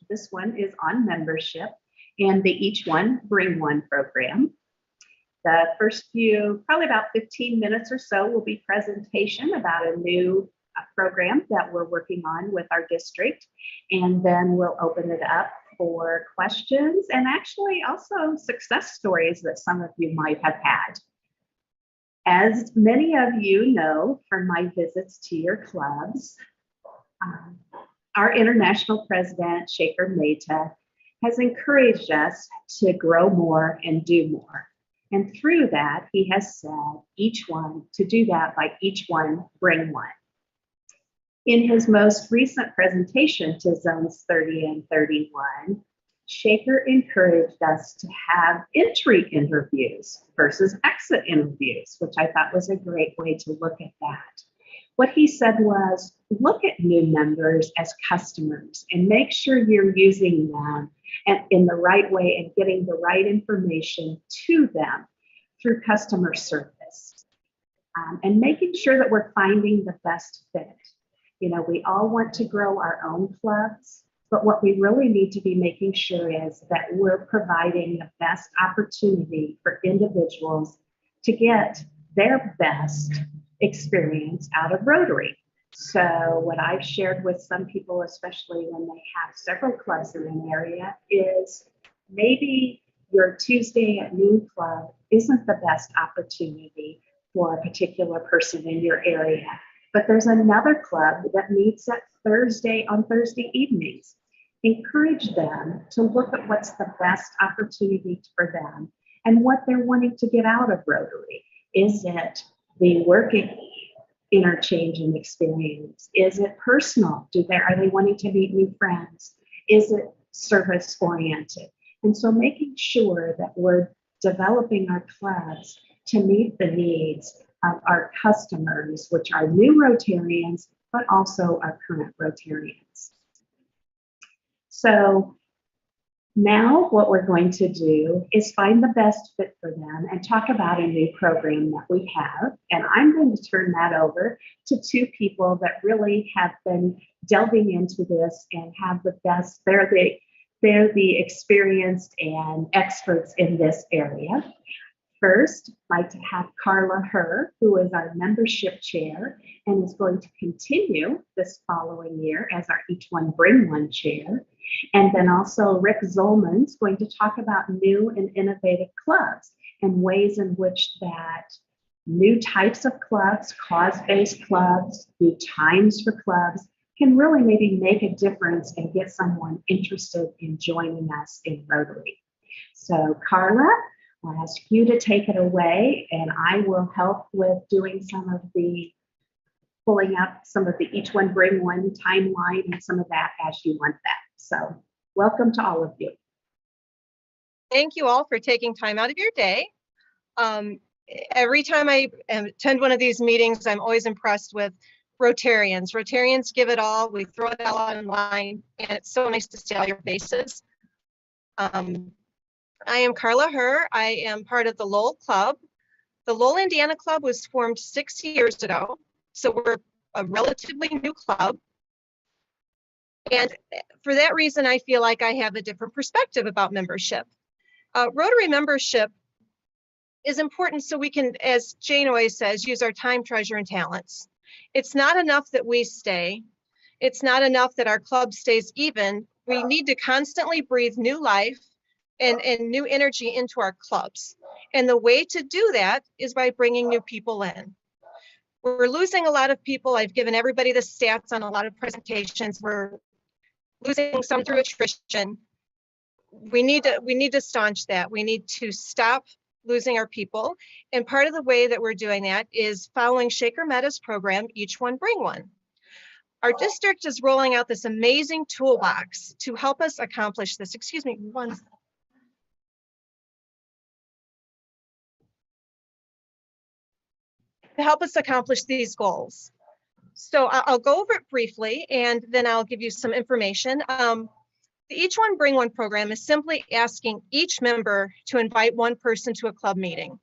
This one is on membership and the Each One Bring One program. The first few, probably about 15 minutes or so, will be presentation about a new program that we're working on with our district. And then we'll open it up for questions and actually also success stories that some of you might have had. As many of you know from my visits to your clubs, our international president, Shaker Mehta, has encouraged us to grow more and do more. And through that, he has said each one to do that by each one bring one. In his most recent presentation to Zones 30 and 31, Shaker encouraged us to have entry interviews versus exit interviews, which I thought was a great way to look at that. What he said was, look at new members as customers and make sure you're using them in the right way and getting the right information to them through customer service, and making sure that we're finding the best fit. You know, we all want to grow our own clubs, but what we really need to be making sure is that we're providing the best opportunity for individuals to get their best experience out of Rotary. So what I've shared with some people, especially when they have several clubs in an area, is maybe your Tuesday at noon club isn't the best opportunity for a particular person in your area. But there's another club that meets at on Thursday evenings. Encourage them to look at what's the best opportunity for them and what they're wanting to get out of Rotary. Is it the working interchange and experience? Is it personal? Are they wanting to meet new friends? Is it service oriented? And so making sure that we're developing our clubs to meet the needs of our customers, which are new Rotarians, but also our current Rotarians. So now what we're going to do is find the best fit for them and talk about a new program that we have. And I'm going to turn that over to two people that really have been delving into this and have the best, they're the experienced and experts in this area. First, I'd like to have Carla Herr, who is our membership chair and is going to continue this following year as our Each One Bring One chair. And then also Rick Zollman is going to talk about new and innovative clubs and ways in which that new types of clubs, cause-based clubs, new times for clubs, can really maybe make a difference and get someone interested in joining us in Rotary. So Carla, I'll ask you to take it away, and I will help with doing pulling up some of the Each One Bring One timeline and some of that as you want that. So welcome to all of you. Thank you all for taking time out of your day. Every time I attend one of these meetings, I'm always impressed with Rotarians. Rotarians give it all. We throw it all online, and it's so nice to see all your faces. I am Carla Herr. I am part of the Lowell Club. The Lowell, Indiana Club was formed 6 years ago, so we're a relatively new club. And for that reason, I feel like I have a different perspective about membership. Rotary membership is important so we can, as Jane always says, use our time, treasure, and talents. It's not enough that we stay. It's not enough that our club stays even. We need to constantly breathe new life and new energy into our clubs. And the way to do that is by bringing new people in. We're losing a lot of people. I've given everybody the stats on a lot of presentations. We're losing some through attrition. We need to staunch that. We need to stop losing our people. And part of the way that we're doing that is following Shaker Mehta's program, Each One Bring One. Our district is rolling out this amazing toolbox to help us accomplish this. Excuse me, one second. To help us accomplish these goals. So I'll go over it briefly and then I'll give you some information. The Each One Bring One program is simply asking each member to invite one person to a club meeting.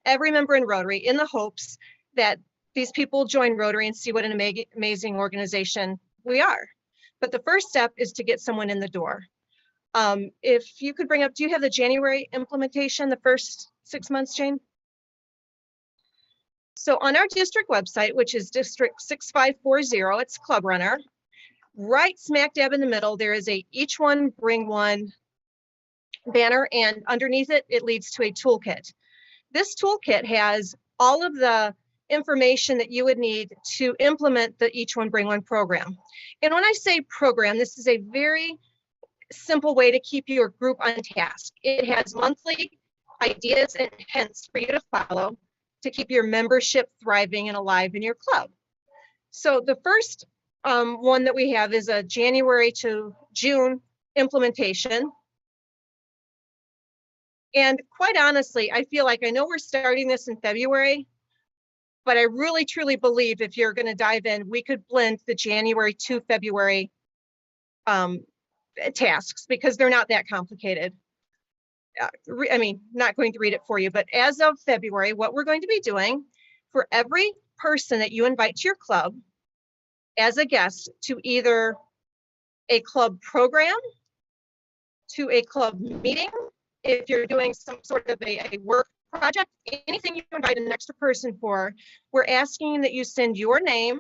Every member in Rotary, in the hopes that these people join Rotary and see what an amazing organization we are. But the first step is to get someone in the door. If you could bring up, do you have the January implementation, the first 6 months, Jane? So on our district website, which is District 6540, it's Club Runner. Right smack dab in the middle, there is a each one bring one banner, and underneath it, it leads to a toolkit. This toolkit has all of the information that you would need to implement the each one bring one program. And when I say program, this is a very simple way to keep your group on task. It has monthly ideas and hints for you to follow to keep your membership thriving and alive in your club. So the first one that we have is a January to June implementation. And quite honestly, I feel like I know we're starting this in February, but I really truly believe if you're going to dive in, we could blend the January to February tasks because they're not that complicated. I mean, not going to read it for you, but as of February, what we're going to be doing for every person that you invite to your club as a guest to either a club program, to a club meeting, if you're doing some sort of a work project, anything you invite an extra person for, we're asking that you send your name,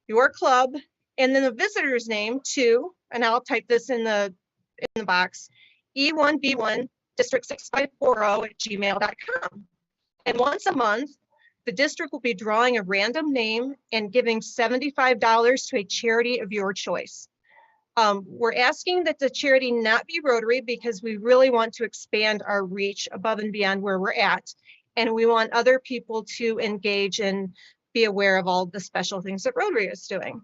your club, and then the visitor's name to, and I'll type this in the box, E1B1 district 6540 at gmail.com. And once a month, the district will be drawing a random name and giving $75 to a charity of your choice. We're asking that the charity not be Rotary because we really want to expand our reach above and beyond where we're at. And we want other people to engage and be aware of all the special things that Rotary is doing.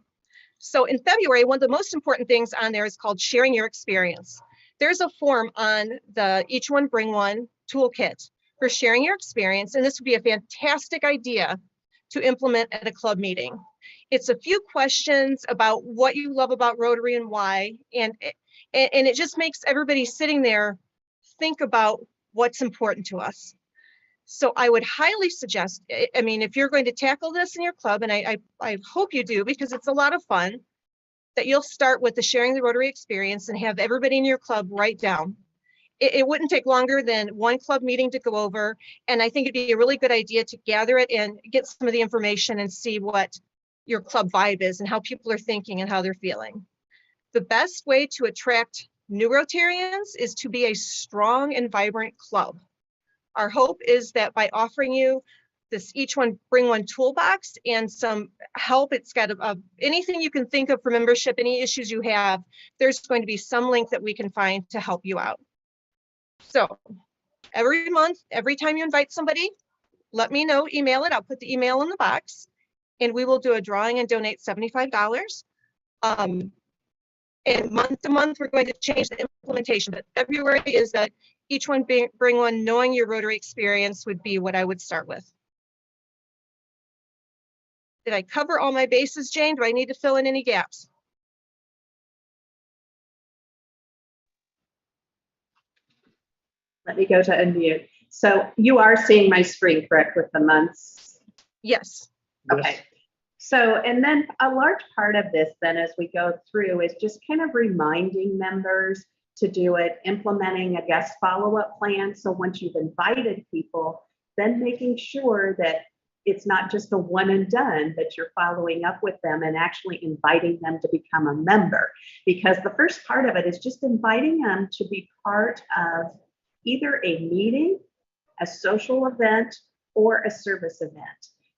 So in February, one of the most important things on there is called sharing your experience. There's a form on the Each One Bring One toolkit for sharing your experience. And this would be a fantastic idea to implement at a club meeting. It's a few questions about what you love about Rotary and why. And it just makes everybody sitting there think about what's important to us. So I would highly suggest, I mean, if you're going to tackle this in your club, and I hope you do because it's a lot of fun, that you'll start with the sharing the Rotary experience and have everybody in your club write down. It wouldn't take longer than one club meeting to go over. And I think it'd be a really good idea to gather it and get some of the information and see what your club vibe is and how people are thinking and how they're feeling. The best way to attract new Rotarians is to be a strong and vibrant club. Our hope is that by offering you this Each One Bring One toolbox and some help, it's got anything you can think of for membership, any issues you have, there's going to be some link that we can find to help you out. So every month, every time you invite somebody, let me know, email it. I'll put the email in the box and we will do a drawing and donate $75. And month to month, we're going to change the implementation, but February is that Each One Bring One, knowing your Rotary experience would be what I would start with. Did I cover all my bases, Jane? Do I need to fill in any gaps? Let me go to unmute. So you are seeing my screen, correct, with the months? Yes. Okay. So, and then a large part of this then as we go through is just kind of reminding members to do it, implementing a guest follow-up plan. So once you've invited people, then making sure that it's not just a one and done, that you're following up with them and actually inviting them to become a member. Because the first part of it is just inviting them to be part of either a meeting, a social event, or a service event.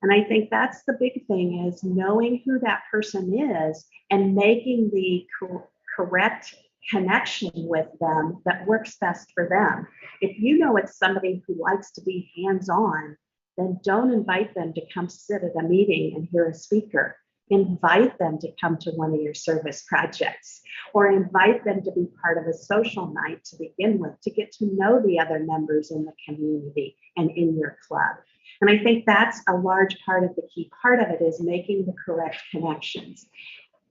And I think that's the big thing, is knowing who that person is and making the correct connection with them that works best for them. If you know it's somebody who likes to be hands-on, then don't invite them to come sit at a meeting and hear a speaker. Invite them to come to one of your service projects, or invite them to be part of a social night to begin with, to get to know the other members in the community and in your club. And I think that's a large part of the key part of it, is making the correct connections.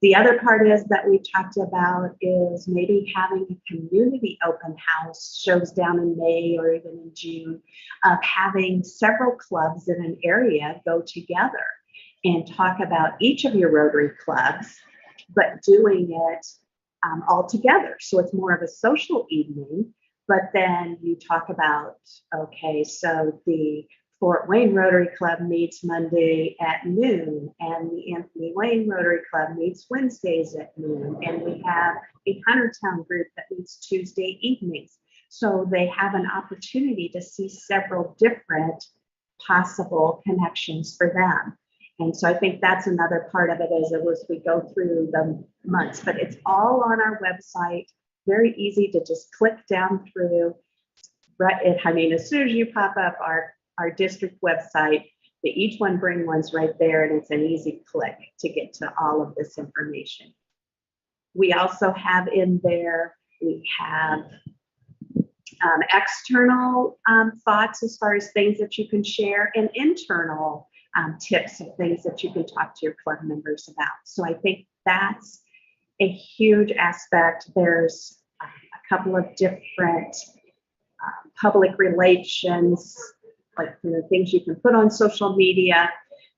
The other part is that we talked about is maybe having a community open house, shows down in May or even in June, of having several clubs in an area go together and talk about each of your Rotary clubs, but doing it all together. So it's more of a social evening, but then you talk about, okay, so the Fort Wayne Rotary Club meets Monday at noon, and the Anthony Wayne Rotary Club meets Wednesdays at noon, and we have a Huntertown group that meets Tuesday evenings. So they have an opportunity to see several different possible connections for them. And so I think that's another part of it as we go through the months, but it's all on our website, very easy to just click down through. Right, I mean, as soon as you pop up our district website, they each one bring ones right there, and it's an easy click to get to all of this information. We also have in there, we have external thoughts as far as things that you can share, and internal tips of things that you can talk to your club members about. So I think that's a huge aspect. There's a couple of different public relations, like things you can put on social media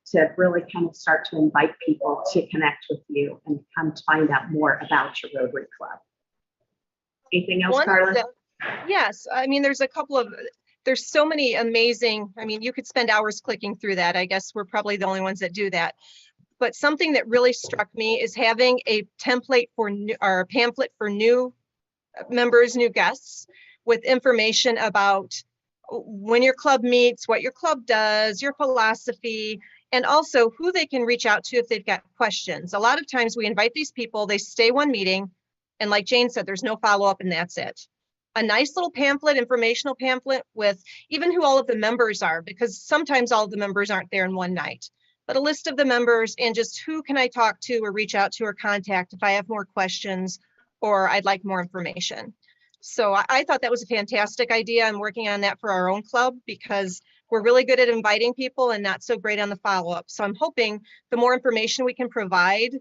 to really kind of start to invite people to connect with you and come to find out more about your Rotary Club. Anything else, Carla? Yes, I mean, there's so many amazing, I mean, you could spend hours clicking through that. I guess we're probably the only ones that do that. But something that really struck me is having a template for new, or a pamphlet for new members, new guests, with information about when your club meets, what your club does, your philosophy, and also who they can reach out to if they've got questions. A lot of times we invite these people, they stay one meeting, and like Jane said, there's no follow-up and that's it. A nice little pamphlet, informational pamphlet with even who all of the members are, because sometimes all of the members aren't there in one night, but a list of the members and just who can I talk to or reach out to or contact if I have more questions or I'd like more information. So I thought that was a fantastic idea. I'm working on that for our own club because we're really good at inviting people and not so great on the follow-up. So I'm hoping the more information we can provide,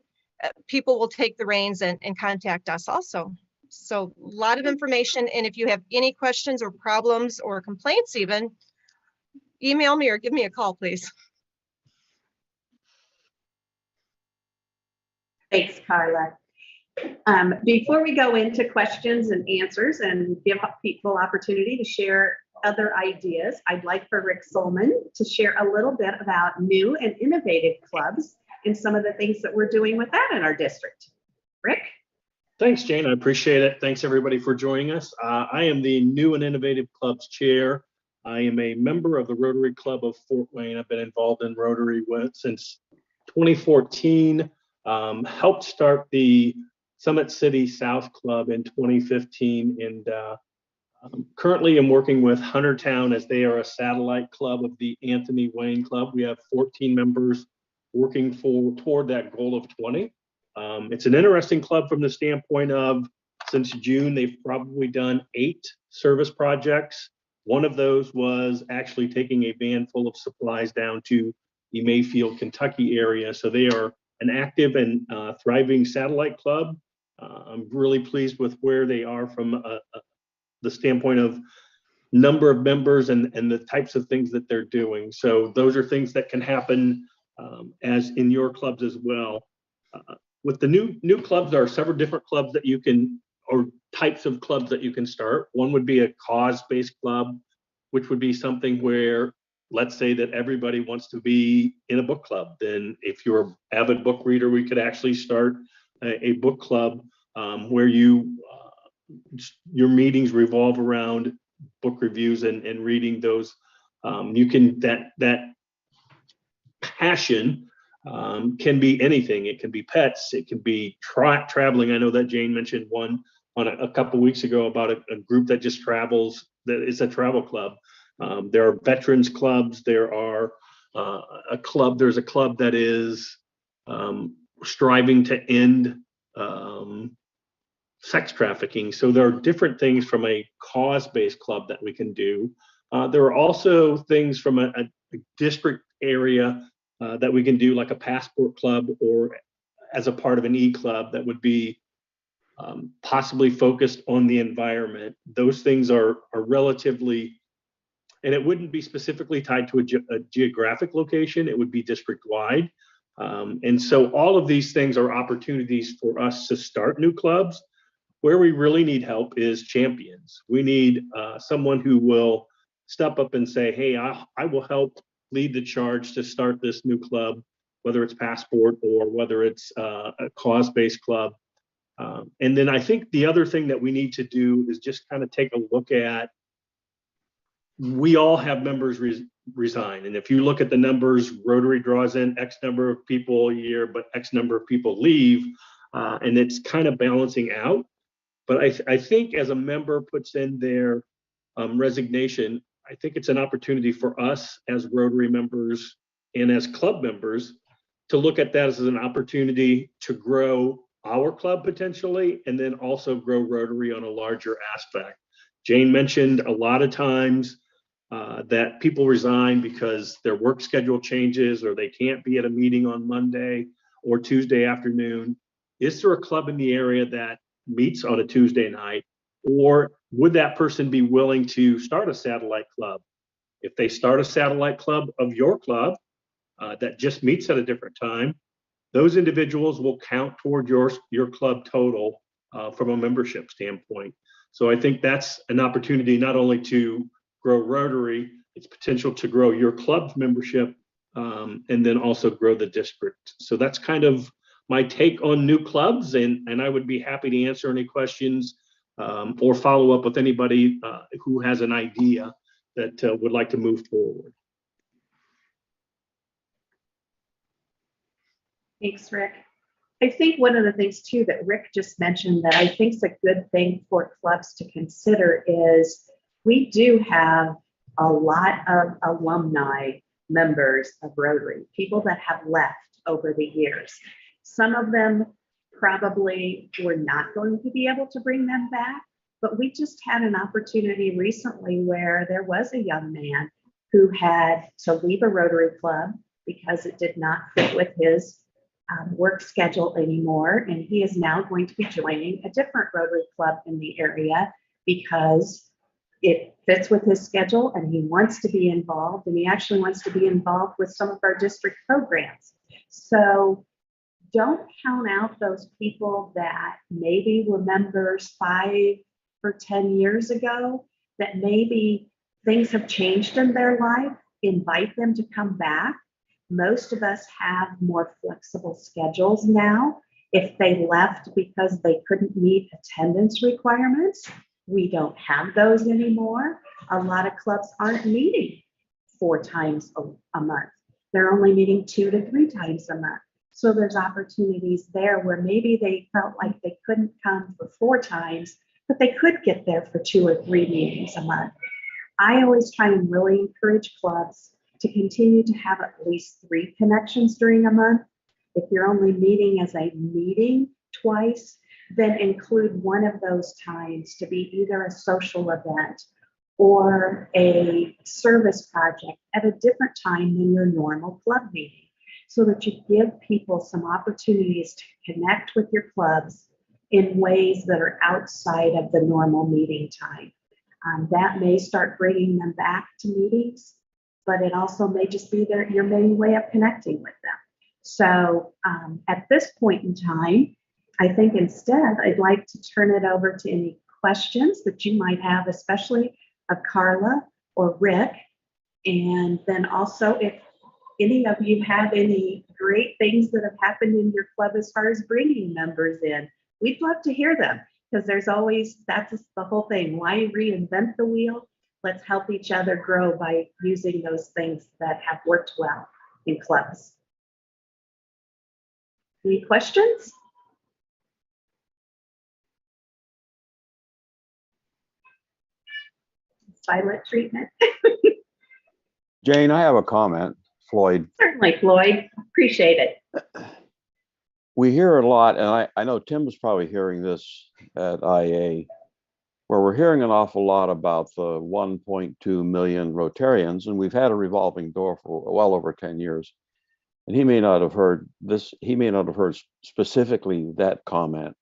people will take the reins and contact us also. So a lot of information. And if you have any questions or problems or complaints even, email me or give me a call, please. Thanks, Carla. Before we go into questions and answers and give people opportunity to share other ideas, I'd like for Rick Solman to share a little bit about new and innovative clubs and some of the things that we're doing with that in our district. Rick? Thanks, Jane. I appreciate it. Thanks, everybody, for joining us. I am the New and Innovative Clubs Chair. I am a member of the Rotary Club of Fort Wayne. I've been involved in Rotary since 2014, helped start the Summit City South Club in 2015, and currently I'm working with Huntertown as they are a satellite club of the Anthony Wayne Club. We have 14 members working toward that goal of 20. It's an interesting club from the standpoint of, since June, they've probably done 8 service projects. One of those was actually taking a van full of supplies down to the Mayfield, Kentucky area. So they are an active and thriving satellite club. I'm really pleased with where they are from the standpoint of number of members and the types of things that they're doing. So those are things that can happen as in your clubs as well. With the new clubs, there are several different clubs that you can, or types of clubs that you can start. One would be a cause-based club, which would be something where, let's say that everybody wants to be in a book club. Then if you're an avid book reader, we could actually start a book club where your meetings revolve around book reviews and reading those. You can, that passion can be anything. It can be pets. It can be traveling. I know that Jane mentioned one on a couple of weeks ago about a group that just travels. That is a travel club. There are veterans clubs. There are there's a club that is striving to end sex trafficking. So there are different things from a cause-based club that we can do. There are also things from a district area that we can do, like a passport club or as a part of an e-club that would be possibly focused on the environment. Those things are relatively, and it wouldn't be specifically tied to a geographic location. It would be district-wide. And so all of these things are opportunities for us to start new clubs. Where we really need help is champions. We need someone who will step up and say, hey, I will help lead the charge to start this new club, whether it's Passport or whether it's a cause-based club. And then I think the other thing that we need to do is just kind of take a look at, we all have members resign. And if you look at the numbers, Rotary draws in X number of people a year, but X number of people leave, and it's kind of balancing out. But I think as a member puts in their resignation, I think it's an opportunity for us as Rotary members and as club members to look at that as an opportunity to grow our club potentially, and then also grow Rotary on a larger aspect. Jane mentioned a lot of times that people resign because their work schedule changes or they can't be at a meeting on Monday or Tuesday afternoon. Is there a club in the area that meets on a Tuesday night? Or would that person be willing to start a satellite club? If they start a satellite club of your club that just meets at a different time, those individuals will count toward your club total from a membership standpoint. So I think that's an opportunity not only to grow Rotary, it's potential to grow your club's membership, and then also grow the district. So that's kind of my take on new clubs, and I would be happy to answer any questions or follow up with anybody who has an idea that would like to move forward. Thanks, Rick. I think one of the things too that Rick just mentioned that I think is a good thing for clubs to consider is we do have a lot of alumni members of Rotary, people that have left over the years. Some of them probably we're not going to be able to bring them back, but we just had an opportunity recently where there was a young man who had to leave a Rotary club because it did not fit with his work schedule anymore. And he is now going to be joining a different Rotary club in the area because it fits with his schedule and he wants to be involved, and he actually wants to be involved with some of our district programs. So don't count out those people that maybe were members 5 or 10 years ago, that maybe things have changed in their life. Invite them to come back. Most of us have more flexible schedules now. If they left because they couldn't meet attendance requirements, we don't have those anymore. A lot of clubs aren't meeting 4 times a month. They're only meeting 2 to 3 times a month. So there's opportunities there where maybe they felt like they couldn't come for 4 times, but they could get there for 2 or 3 meetings a month. I always try and really encourage clubs to continue to have at least 3 connections during a month. If you're only meeting as a meeting twice, then include one of those times to be either a social event or a service project at a different time than your normal club meeting, so that you give people some opportunities to connect with your clubs in ways that are outside of the normal meeting time. That may start bringing them back to meetings, but it also may just be your main way of connecting with them. So at this point in time, I think instead I'd like to turn it over to any questions that you might have, especially of Carla or Rick. And then also if any of you have any great things that have happened in your club as far as bringing members in, we'd love to hear them, because there's always, that's the whole thing. Why reinvent the wheel? Let's help each other grow by using those things that have worked well in clubs. Any questions? Silent treatment. Jane, I have a comment. Floyd. Certainly, Floyd. Appreciate it. We hear a lot, and I know Tim was probably hearing this at IA, where we're hearing an awful lot about the 1.2 million Rotarians, and we've had a revolving door for well over 10 years. And he may not have heard this, he may not have heard specifically that comment.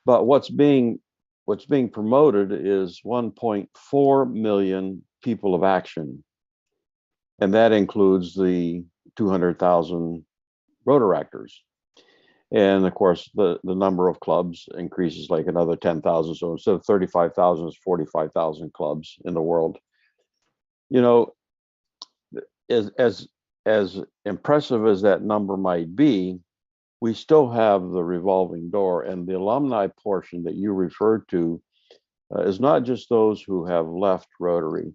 But what's being promoted is 1.4 million people of action. And that includes the 200,000 Rotaractors. And of course, the number of clubs increases like another 10,000. So instead of 35,000, it's 45,000 clubs in the world. You know, as impressive as that number might be, we still have the revolving door, and the alumni portion that you referred to is not just those who have left Rotary,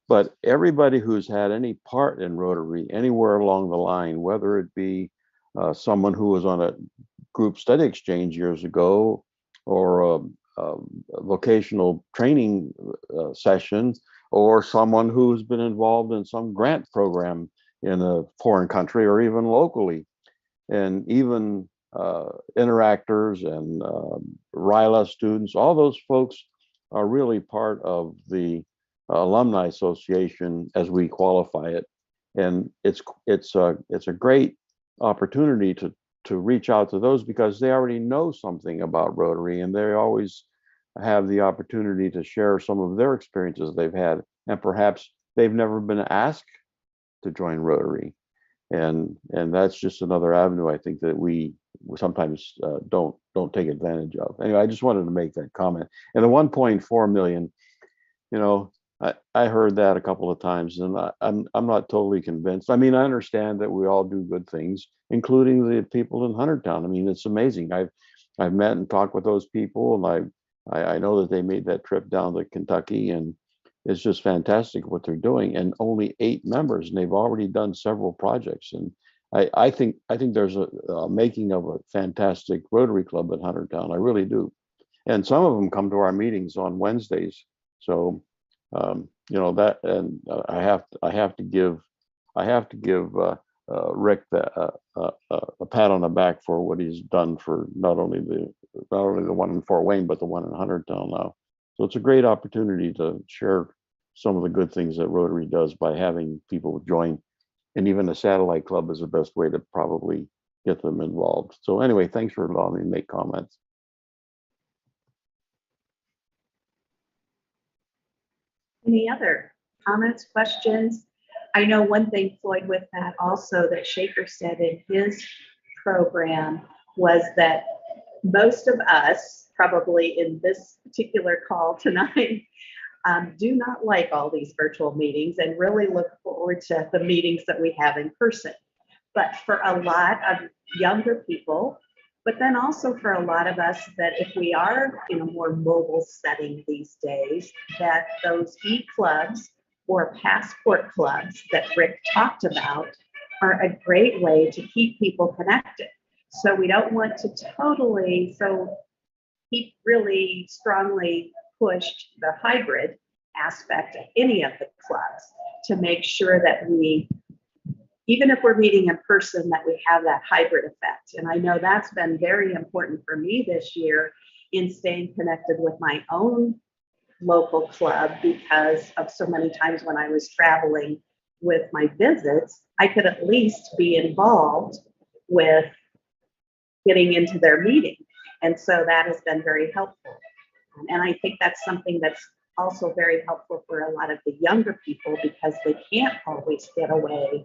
but everybody who's had any part in Rotary anywhere along the line, whether it be someone who was on a group study exchange years ago, or a vocational training session, or someone who's been involved in some grant program in a foreign country or even locally, and even interactors and RILA students. All those folks are really part of the Alumni Association as we qualify it, and it's a great opportunity to reach out to those, because they already know something about Rotary, and they always have the opportunity to share some of their experiences they've had, and perhaps they've never been asked to join Rotary, and that's just another avenue I think that we sometimes don't take advantage of. Anyway, I just wanted to make that comment. And the 1.4 million, you know, I heard that a couple of times, and I'm not totally convinced. I mean, I understand that we all do good things, including the people in Huntertown. I mean, it's amazing. I've met and talked with those people, and I know that they made that trip down to Kentucky, and it's just fantastic what they're doing. And only 8 members, and they've already done several projects. And I think there's a making of a fantastic Rotary Club at Huntertown. I really do. And some of them come to our meetings on Wednesdays. So you know that, and I have to give Rick a pat on the back for what he's done for not only the one in Fort Wayne, but the one in Huntertown now. So it's a great opportunity to share some of the good things that Rotary does by having people join, and even a satellite club is the best way to probably get them involved. So anyway, thanks for allowing me to make comments. Any other comments, questions? I know one thing, Floyd, with that also that Shaker said in his program was that most of us, probably in this particular call tonight, do not like all these virtual meetings and really look forward to the meetings that we have in person. But for a lot of younger people, but then also for a lot of us, that if we are in a more mobile setting these days, that those e-clubs or passport clubs that Rick talked about are a great way to keep people connected. So we don't want to totally, so he really strongly pushed the hybrid aspect of any of the clubs to make sure that we, even if we're meeting in person, that we have that hybrid effect. And I know that's been very important for me this year in staying connected with my own local club, because of so many times when I was traveling with my visits, I could at least be involved with getting into their meeting. And so that has been very helpful. And I think that's something that's also very helpful for a lot of the younger people, because they can't always get away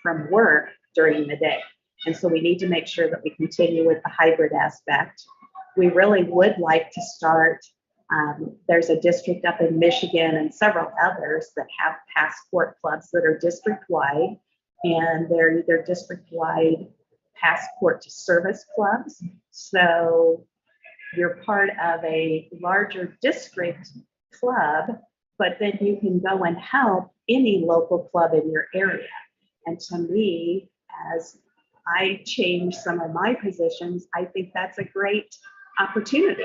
from work during the day. And so we need to make sure that we continue with the hybrid aspect. We really would like to start, there's a district up in Michigan and several others that have passport clubs that are district-wide, and they're either district-wide passport to service clubs. So you're part of a larger district club, but then you can go and help any local club in your area. And to me, as I change some of my positions, I think that's a great opportunity,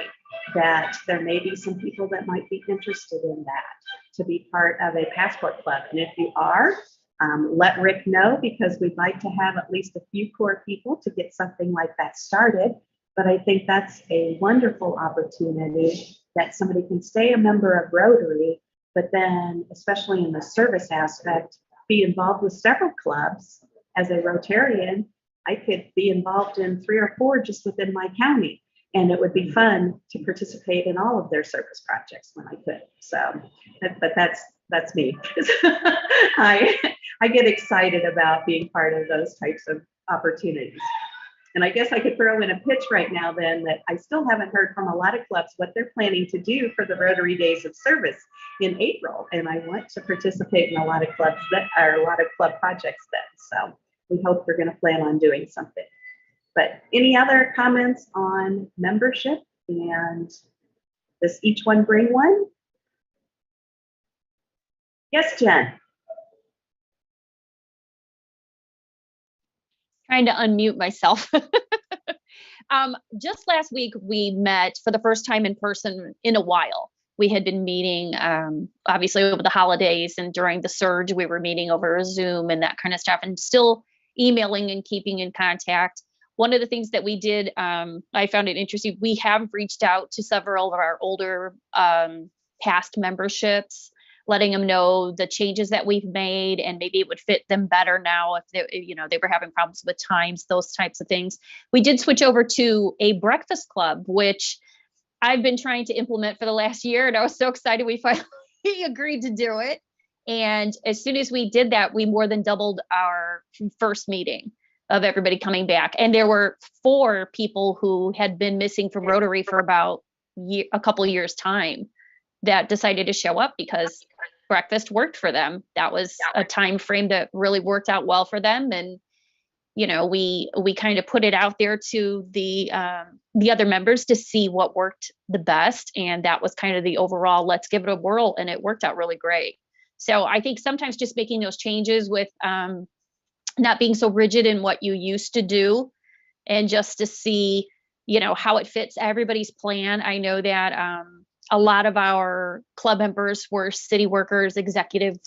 that there may be some people that might be interested in that, to be part of a passport club. And if you are, let Rick know, because we'd like to have at least a few core people to get something like that started. But I think that's a wonderful opportunity, that somebody can stay a member of Rotary, but then, especially in the service aspect, be involved with several clubs. As a Rotarian, I could be involved in 3 or 4 just within my county, and it would be fun to participate in all of their service projects when I could. So, but that's me. I get excited about being part of those types of opportunities. And I guess I could throw in a pitch right now then that I still haven't heard from a lot of clubs what they're planning to do for the Rotary Days of Service in April. And I want to participate in a lot of clubs that are a lot of club projects then. So we hope they're going to plan on doing something. But any other comments on membership and does each one bring one? Yes, Jen. Trying to unmute myself. Just last week, we met for the first time in person in a while. We had been meeting, obviously, over the holidays, and during the surge, we were meeting over Zoom and that kind of stuff, and still emailing and keeping in contact. One of the things that we did, I found it interesting. We have reached out to several of our older past memberships, letting them know the changes that we've made, and maybe it would fit them better now if they were having problems with times, those types of things. We did switch over to a breakfast club, which I've been trying to implement for the last year, and I was so excited we finally agreed to do it. And as soon as we did that, we more than doubled our first meeting of everybody coming back. And there were 4 people who had been missing from Rotary for about a couple of years' time that decided to show up because breakfast worked for them. That was a time frame that really worked out well for them. And, we kind of put it out there to the other members to see what worked the best. And that was kind of the overall, let's give it a whirl. And it worked out really great. So I think sometimes just making those changes with not being so rigid in what you used to do, and just to see, how it fits everybody's plan. I know that a lot of our club members were city workers, executive,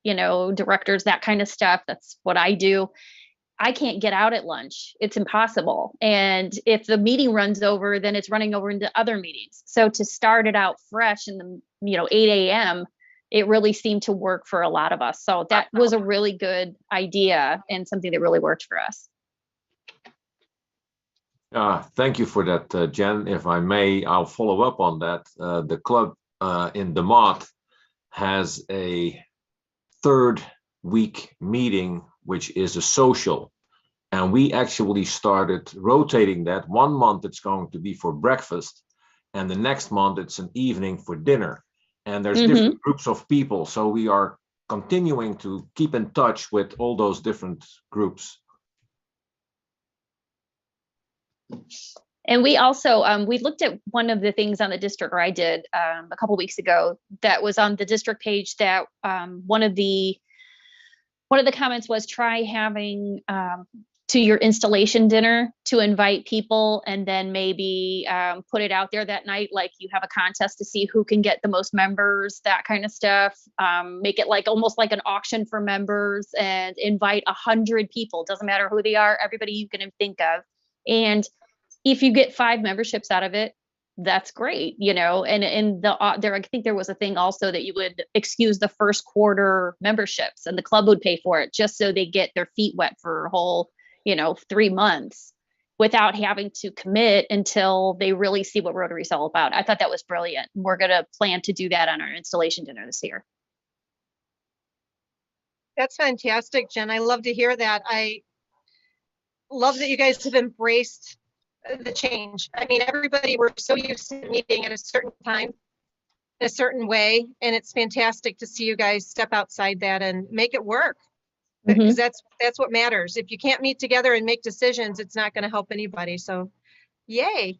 directors, that kind of stuff. That's what I do. I can't get out at lunch. It's impossible. And if the meeting runs over, then it's running over into other meetings. So to start it out fresh in the, 8 a.m., it really seemed to work for a lot of us. So that was a really good idea and something that really worked for us. Thank you for that, Jen. If I may, I'll follow up on that. The club in DeMott has a 3rd week meeting, which is a social. And we actually started rotating that. 1 month it's going to be for breakfast, and the next month it's an evening for dinner. And there's different groups of people. So we are continuing to keep in touch with all those different groups. And we also, we looked at one of the things on the district, or I did a couple weeks ago, that was on the district page, that one of the comments was try having to your installation dinner to invite people, and then maybe put it out there that night, like you have a contest to see who can get the most members, that kind of stuff. Make it like almost like an auction for members, and invite 100 people. Doesn't matter who they are, everybody you can think of. And if you get 5 memberships out of it, that's great, and there, I think there was a thing also that you would excuse the first quarter memberships, and the club would pay for it, just so they get their feet wet for a whole, 3 months without having to commit until they really see what Rotary is all about. I thought that was brilliant. We're going to plan to do that on our installation dinner this year. That's fantastic, Jen. I love to hear that. I love that you guys have embraced the change. I mean, everybody, we're so used to meeting at a certain time, a certain way, and it's fantastic to see you guys step outside that and make it work. Because that's what matters. If you can't meet together and make decisions, it's not going to help anybody. So, yay.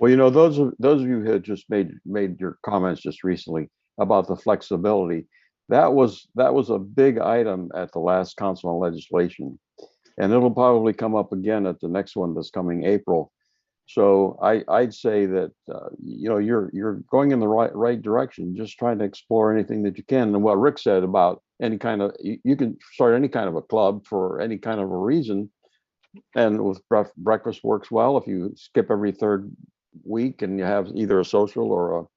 Well, those of you who had just made your comments just recently about the flexibility, that was a big item at the last Council on Legislation, and it'll probably come up again at the next one that's coming April. So I'd say that you're going in the right direction, just trying to explore anything that you can. And what Rick said about any kind of, you can start any kind of a club for any kind of a reason, and with breakfast works well. If you skip every 3rd week and you have either a social or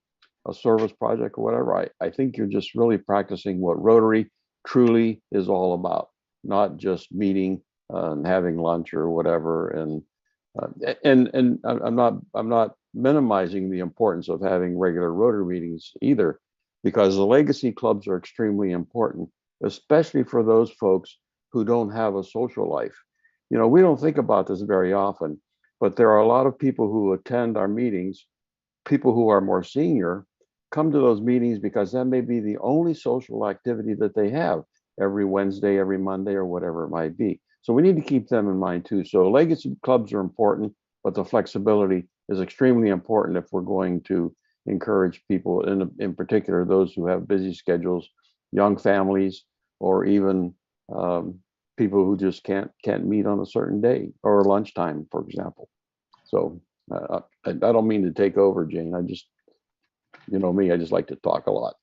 a service project or whatever, I think you're just really practicing what Rotary truly is all about, not just meeting and having lunch or whatever. And I'm not minimizing the importance of having regular Rotary meetings either, because the legacy clubs are extremely important, especially for those folks who don't have a social life. You know, we don't think about this very often, but there are a lot of people who attend our meetings, people who are more senior, come to those meetings because that may be the only social activity that they have every Wednesday, every Monday, or whatever it might be. So we need to keep them in mind too. So legacy clubs are important, but the flexibility is extremely important if we're going to encourage people, in particular, those who have busy schedules, young families, or even people who just can't meet on a certain day or lunchtime, for example. So I don't mean to take over, Jane. I just, you know me, I just like to talk a lot.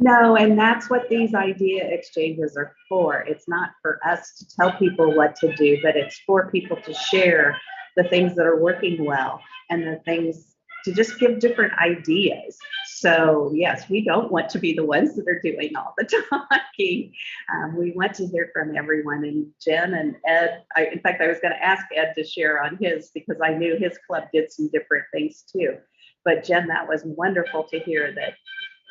No, and that's what these idea exchanges are for. It's not for us to tell people what to do, but it's for people to share the things that are working well and the things to just give different ideas. So yes, we don't want to be the ones that are doing all the talking. We want to hear from everyone. And Jen and Ed, in fact, I was going to ask Ed to share on his because I knew his club did some different things too. But Jen, that was wonderful to hear that.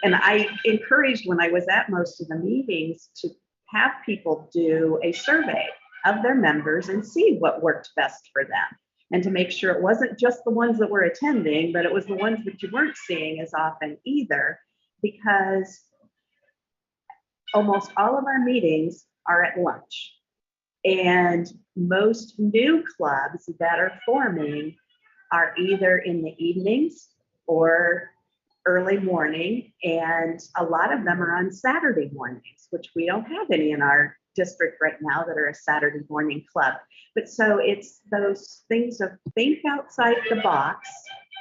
And I encouraged when I was at most of the meetings to have people do a survey of their members and see what worked best for them. And to make sure it wasn't just the ones that were attending, but it was the ones that you weren't seeing as often either, because almost all of our meetings are at lunch. And most new clubs that are forming are either in the evenings or early morning, and a lot of them are on Saturday mornings, which we don't have any in our district right now that are a Saturday morning club. But so it's those things of think outside the box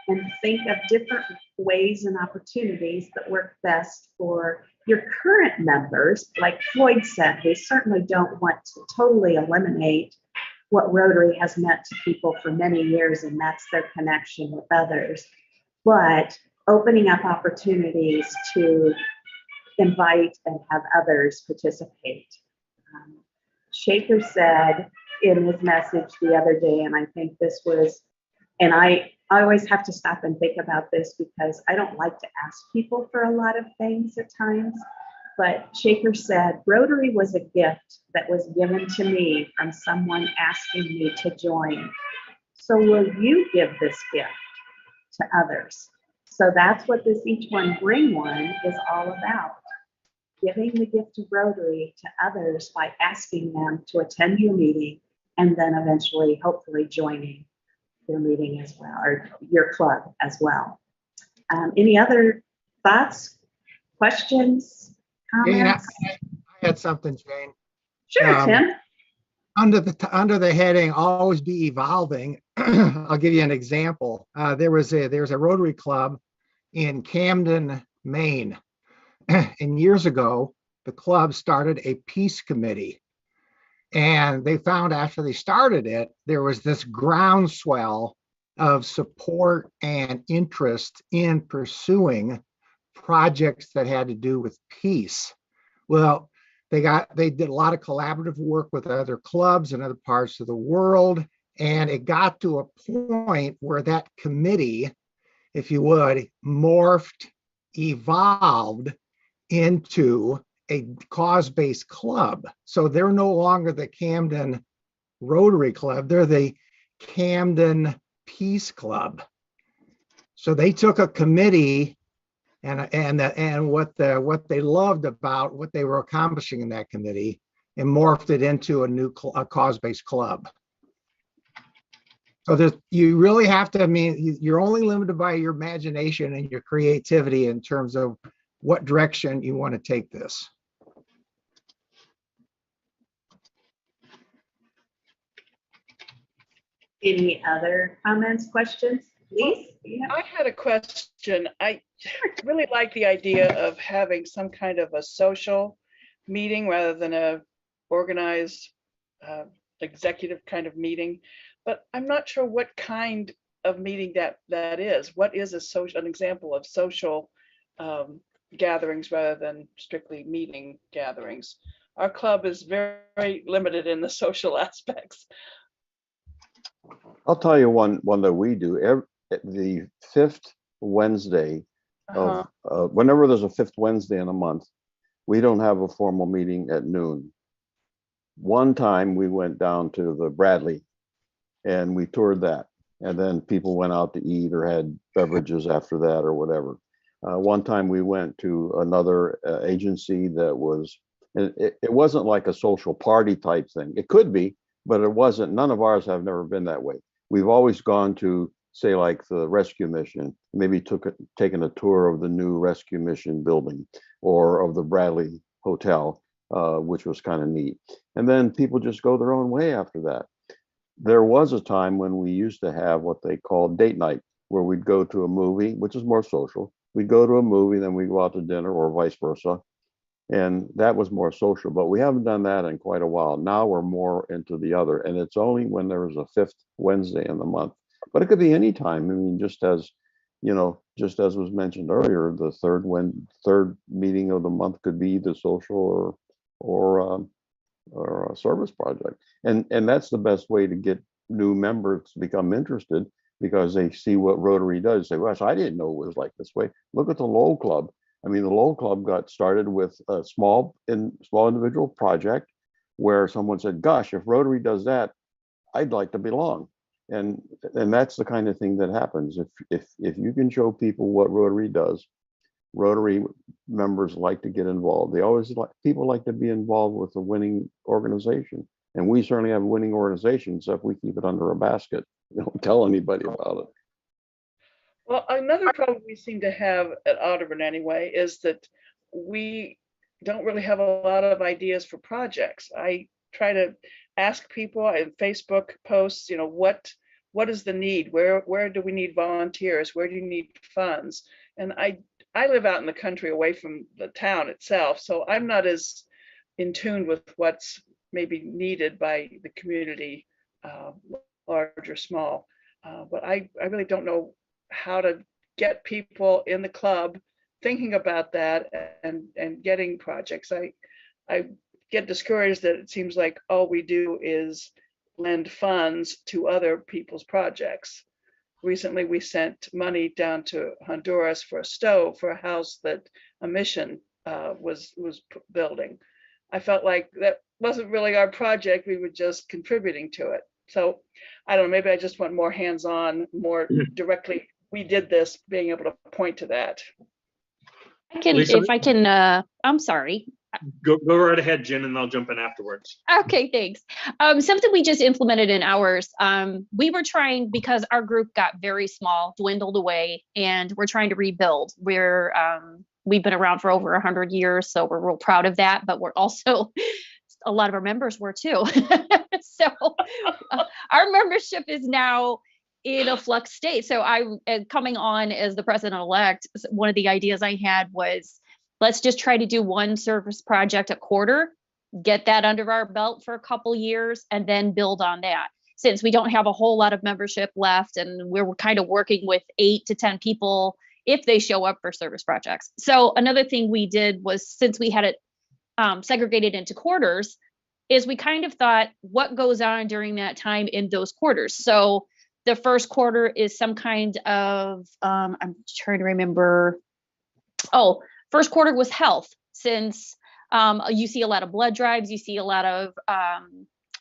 and think of different ways and opportunities that work best for your current members. Like Floyd said, we certainly don't want to totally eliminate what Rotary has meant to people for many years, and that's their connection with others. But opening up opportunities to invite and have others participate. Shaker said in his message the other day, and I think this was, and I always have to stop and think about this because I don't like to ask people for a lot of things at times, but Shaker said, Rotary was a gift that was given to me from someone asking me to join. So will you give this gift to others? So that's what this Each One Bring One is all about. Giving the gift of Rotary to others by asking them to attend your meeting and then eventually, hopefully, joining your meeting as well, or your club as well. Any other thoughts, questions, Jane, comments? I had something, Jane. Sure, Tim. Under the heading "Always Be Evolving," I'll give you an example. There was a Rotary Club in Camden, Maine, and years ago, the club started a peace committee, and they found after they started it, there was this groundswell of support and interest in pursuing projects that had to do with peace. Well, they did a lot of collaborative work with other clubs in other parts of the world. And it got to a point where that committee, if you would, evolved into a cause-based club. So they're no longer the Camden Rotary Club, they're the Camden Peace Club. So they took a committee and what they loved about what they were accomplishing in that committee and morphed it into a cause-based club. So you really have to, you're only limited by your imagination and your creativity in terms of what direction you want to take this. Any other comments, questions, please? I had a question. I really like the idea of having some kind of a social meeting rather than a organized executive kind of meeting, but I'm not sure what kind of meeting that is. What is an example of social gatherings rather than strictly meeting gatherings? Our club is very, very limited in the social aspects. I'll tell you one that we do. The fifth Wednesday of whenever there's a fifth Wednesday in a month, we don't have a formal meeting at noon. One time we went down to the Bradley and we toured that. And then people went out to eat or had beverages after that or whatever. One time we went to another agency that was, it wasn't like a social party type thing. It could be, but it wasn't. None of ours have never been that way. We've always gone to, say, like the rescue mission, maybe taken a tour of the new rescue mission building or of the Bradley Hotel, which was kind of neat. And then people just go their own way after that. There was a time when we used to have what they called date night, where we'd go to a movie, which is more social. We'd go to a movie, then we'd go out to dinner or vice versa. And that was more social, but we haven't done that in quite a while. Now we're more into the other, and it's only when there's a 5th Wednesday in the month. But it could be any time. I mean, just as was mentioned earlier, the third meeting of the month could be the social or a service project. And that's the best way to get new members to become interested, because they see what Rotary does. Say, gosh, I didn't know it was like this way. Look at the Lowell Club. I mean, the Lowell Club got started with a small individual project where someone said, gosh, if Rotary does that, I'd like to belong. And that's the kind of thing that happens. If you can show people what Rotary does, Rotary members like to get involved. People like to be involved with a winning organization. And we certainly have a winning organization, so if we keep it under a basket, we don't tell anybody about it. Well, another problem we seem to have at Audubon anyway is that we don't really have a lot of ideas for projects. I try to ask people in Facebook posts, what is the need? Where do we need volunteers? Where do you need funds? And I live out in the country away from the town itself, so I'm not as in tune with what's maybe needed by the community, large or small. But I really don't know how to get people in the club thinking about that and getting projects. I get discouraged that it seems like all we do is lend funds to other people's projects. Recently, we sent money down to Honduras for a stove for a house that a mission was building. I felt like that wasn't really our project. We were just contributing to it. So I don't know, maybe I just want more hands-on, more directly. We did this, being able to point to that. Lisa? If I can, I'm sorry. Go right ahead, Jen, and I'll jump in afterwards. Okay, thanks. Something we just implemented in ours, we were trying, because our group got very small, dwindled away, and we're trying to rebuild. We've been around for over 100 years, so we're real proud of that, but we're also, a lot of our members were too. So our membership is now in a flux state. So coming on as the president-elect, one of the ideas I had was, let's just try to do one service project a quarter, get that under our belt for a couple years, and then build on that. Since we don't have a whole lot of membership left, and we're kind of working with 8 to 10 people if they show up for service projects. So another thing we did was, since we had it segregated into quarters, is we kind of thought, what goes on during that time in those quarters? So the first quarter is some kind of, I'm trying to remember. Oh, first quarter was health, since you see a lot of blood drives, you see a lot of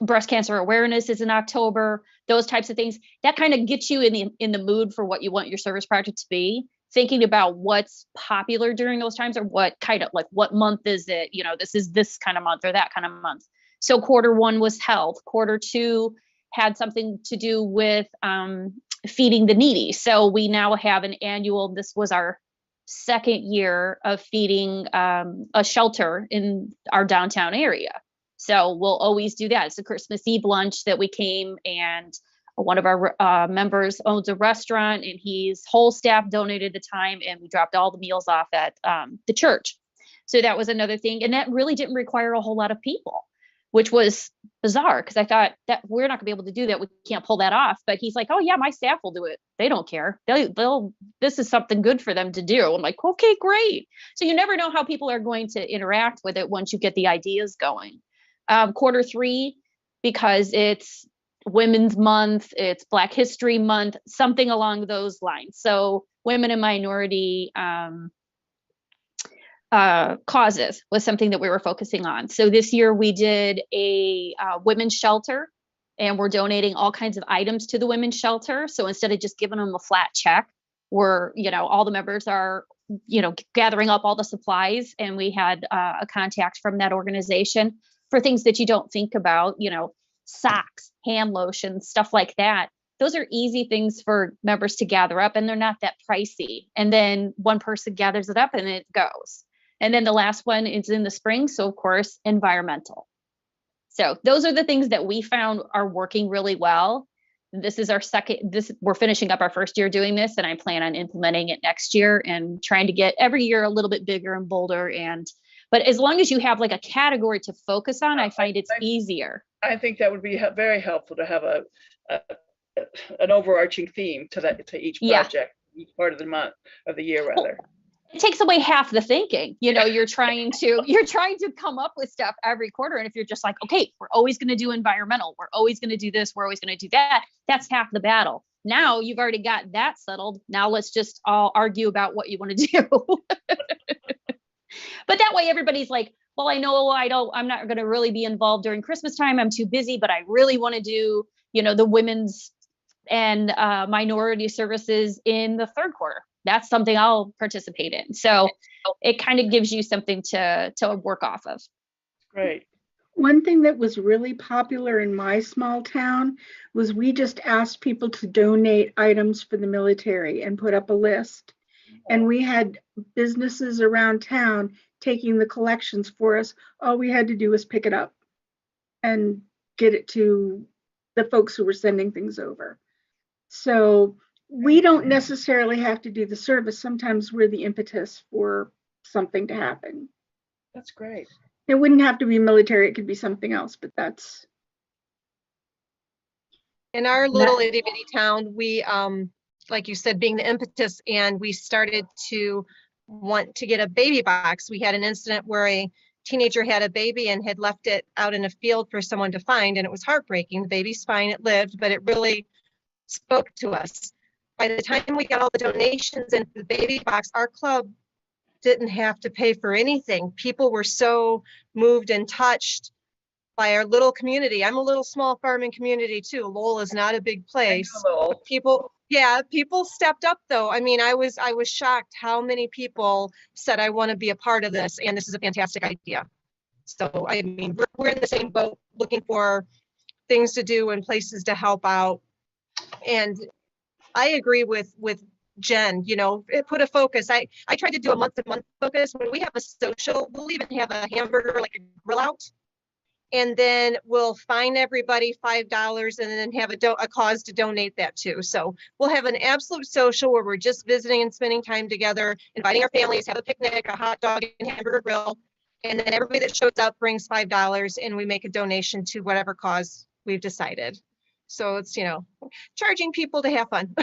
breast cancer awareness is in October, those types of things. That kind of gets you in the mood for what you want your service project to be, thinking about what's popular during those times, or what kind of, like, what month is it? This is this kind of month or that kind of month. So quarter 1 was health. Quarter 2 had something to do with feeding the needy. So we now have an annual, this was our 2nd year of feeding a shelter in our downtown area. So we'll always do that. It's a Christmas Eve lunch that we came, and one of our members owns a restaurant, and his whole staff donated the time, and we dropped all the meals off at the church. So that was another thing. And that really didn't require a whole lot of people, which was bizarre, because I thought that we're not gonna be able to do that. We can't pull that off. But he's like, oh yeah, my staff will do it. They don't care. This is something good for them to do. I'm like, okay, great. So you never know how people are going to interact with it once you get the ideas going. Quarter 3, because it's Women's Month, it's Black History Month, something along those lines. So women and minority causes was something that we were focusing on. So this year we did a women's shelter, and we're donating all kinds of items to the women's shelter. So instead of just giving them a flat check, we're, all the members are, gathering up all the supplies, and we had a contact from that organization for things that you don't think about, socks, hand lotion, stuff like that. Those are easy things for members to gather up, and they're not that pricey. And then one person gathers it up and it goes. And then the last one is in the spring. So of course, environmental. So those are the things that we found are working really well. This is our we're finishing up our first year doing this, and I plan on implementing it next year and trying to get every year a little bit bigger and bolder. But as long as you have like a category to focus on, I find it's easier. I think that would be very helpful to have an overarching theme to each project, each part of the month, of the year rather. It takes away half the thinking. You're trying to come up with stuff every quarter. And if you're just like, okay, we're always going to do environmental, we're always going to do this, we're always going to do that, that's half the battle. Now you've already got that settled. Now let's just all argue about what you want to do. But that way everybody's like, well, I know I'm not going to really be involved during Christmas time. I'm too busy, but I really want to do, the women's and minority services in the third quarter. That's something I'll participate in. So it kind of gives you something to work off of. Great. One thing that was really popular in my small town was we just asked people to donate items for the military and put up a list. And we had businesses around town taking the collections for us. All we had to do was pick it up and get it to the folks who were sending things over. So we don't necessarily have to do the service. Sometimes we're the impetus for something to happen. That's great. It wouldn't have to be military. It could be something else, but that's. In our little itty bitty town, we, like you said, being the impetus, and we started to want to get a baby box. We had an incident where a teenager had a baby and had left it out in a field for someone to find, and it was heartbreaking. The baby's fine, it lived, but it really spoke to us. By the time we got all the donations into the baby box, our club didn't have to pay for anything. People were so moved and touched by our little community. I'm a little small farming community too. Lowell is not a big place. People stepped up though. I mean, I was shocked how many people said, I want to be a part of this, and this is a fantastic idea. So, I mean, we're in the same boat, looking for things to do and places to help out. And I agree with Jen, put a focus. I tried to do a month-to-month focus. When we have a social, we'll even have a hamburger, like a grill out. And then we'll fine everybody $5 and then have a cause to donate that to. So we'll have an absolute social where we're just visiting and spending time together, inviting our families, have a picnic, a hot dog and hamburger grill. And then everybody that shows up brings $5 and we make a donation to whatever cause we've decided. So it's, charging people to have fun.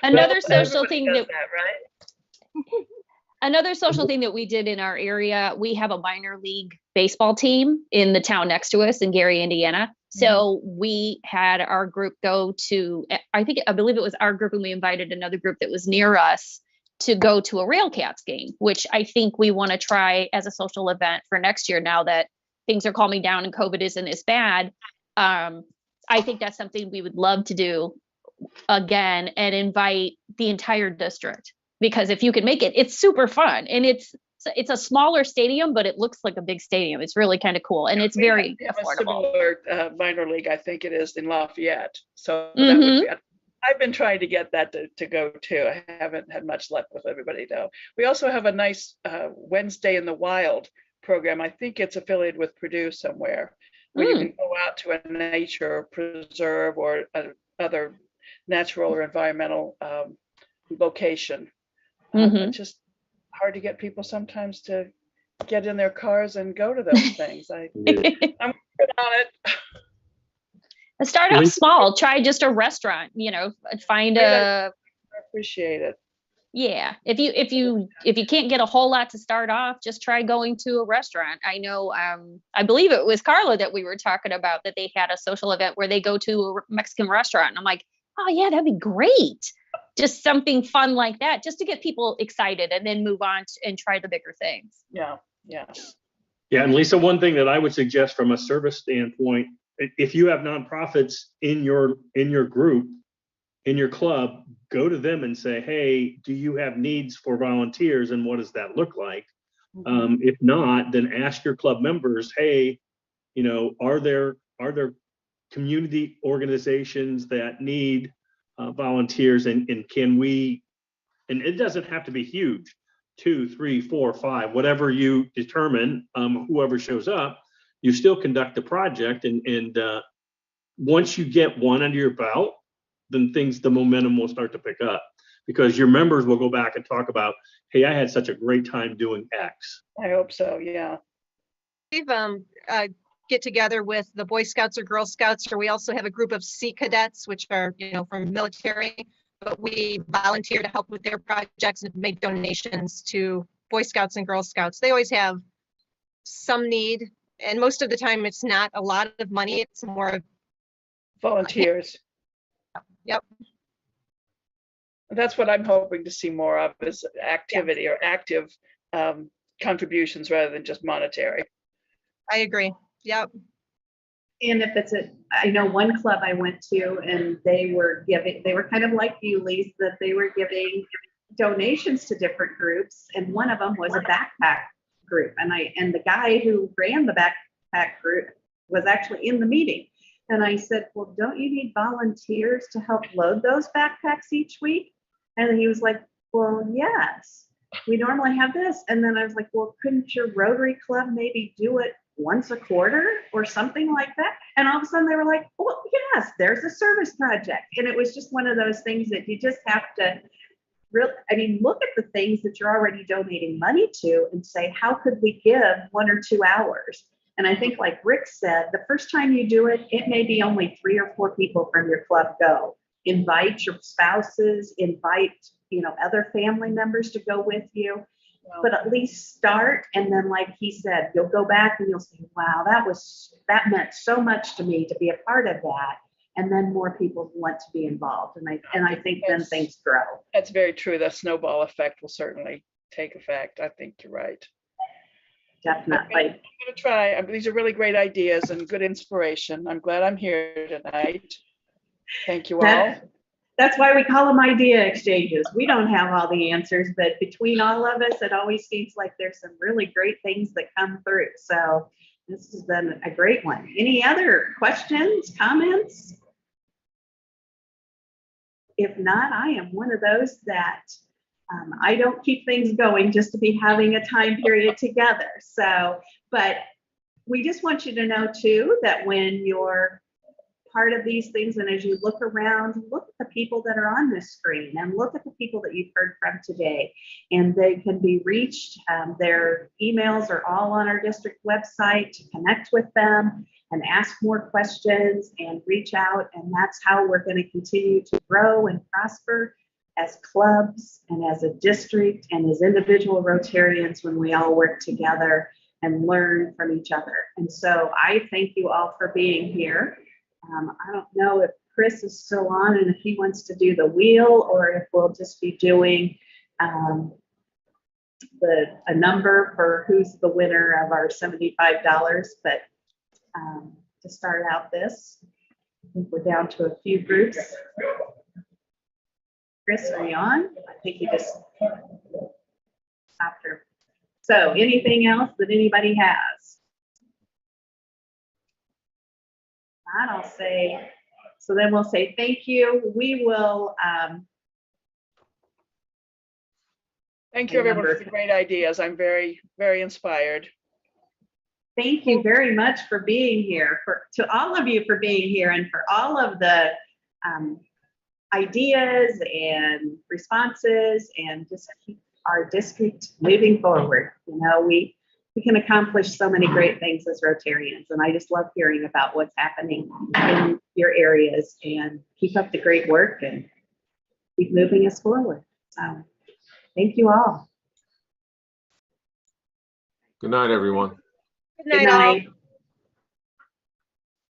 Another social thing that, right? Another social thing that we did in our area, we have a minor league baseball team in the town next to us in Gary, Indiana. So we had our group go to, I believe it was our group, and we invited another group that was near us to go to a Railcats game, which I think we want to try as a social event for next year now that things are calming down and COVID isn't as bad. I think that's something we would love to do again and invite the entire district, because if you can make it, it's super fun, and it's a smaller stadium, but it looks like a big stadium. It's really kind of cool, and it's very affordable. A similar minor league, I think it is in Lafayette. So that would be, I've been trying to get that to go too. I haven't had much luck with everybody though. We also have a nice Wednesday in the Wild program. I think it's affiliated with Purdue somewhere, where you can go out to a nature preserve or other natural or environmental location. It's just hard to get people sometimes to get in their cars and go to those things. I'm working on it. Start off small. Try just a restaurant. Find I appreciate it. Yeah. If you can't get a whole lot to start off, just try going to a restaurant. I know. I believe it was Carla that we were talking about, that they had a social event where they go to a Mexican restaurant, and I'm like, oh yeah, that'd be great. just something fun like that, just to get people excited and then move on and try the bigger things. Yeah, yeah. Yeah, and Lisa, one thing that I would suggest from a service standpoint, if you have nonprofits in your group, in your club, go to them and say, hey, do you have needs for volunteers and what does that look like? If not, then ask your club members, hey, are there community organizations that need volunteers, and can we, and it doesn't have to be huge, 2, 3, 4, 5, whatever you determine, whoever shows up, you still conduct the project, and once you get one under your belt, then the momentum will start to pick up, because your members will go back and talk about, hey, I had such a great time doing X. I hope so, yeah. We've get together with the Boy Scouts or Girl Scouts, or we also have a group of Sea Cadets, which are, from military, but we volunteer to help with their projects and make donations to Boy Scouts and Girl Scouts. They always have some need, and most of the time it's not a lot of money, it's more of Volunteers. Yep. That's what I'm hoping to see more of, is activity or active contributions rather than just monetary. I agree. Yep. And if it's I know one club I went to, and they were kind of like you, Lisa, that they were giving donations to different groups, and one of them was a backpack group, and the guy who ran the backpack group was actually in the meeting, and I said, well, don't you need volunteers to help load those backpacks each week? And he was like, well, yes, we normally have this. And then I was like, well, couldn't your Rotary Club maybe do it once a quarter or something like that? And all of a sudden they were like, well, yes, there's a service project. And it was just one of those things that you just have to really, look at the things that you're already donating money to and say, how could we give 1 or 2 hours? And I think, like Rick said, the first time you do it, it may be only 3 or 4 people from your club go. Invite your spouses, invite, other family members to go with you. But at least start, and then, like he said, you'll go back and you'll say, wow, that meant so much to me to be a part of that. And then more people want to be involved. And I think then things grow. That's very true. The snowball effect will certainly take effect. I think you're right. Definitely. I'm going to try. These are really great ideas and good inspiration. I'm glad I'm here tonight. Thank you all. That's why we call them idea exchanges. We don't have all the answers, but between all of us, it always seems like there's some really great things that come through. So this has been a great one. Any other questions, comments? If not, I am one of those that I don't keep things going just to be having a time period together. So, but we just want you to know too, that when you're part of these things, and as you look around, look at the people that are on this screen and look at the people that you've heard from today, and they can be reached. Their emails are all on our district website to connect with them and ask more questions and reach out. And that's how we're going to continue to grow and prosper as clubs and as a district and as individual Rotarians, when we all work together and learn from each other. And so I thank you all for being here. I don't know if Chris is still on and if he wants to do the wheel, or if we'll just be doing a number for who's the winner of our $75. But to start out this, I think we're down to a few groups. Chris, are you on? I think you just stopped her. So anything else that anybody has? I'll say, so then we'll say thank you. We will. Thank you, everyone, for the great ideas. I'm very, very inspired. Thank you very much for being here, to all of you for being here, and for all of the ideas and responses, and just keep our district moving forward. We can accomplish so many great things as Rotarians, and I just love hearing about what's happening in your areas, and keep up the great work and keep moving us forward. So thank you all. Good night, everyone. Good night, Good all. night.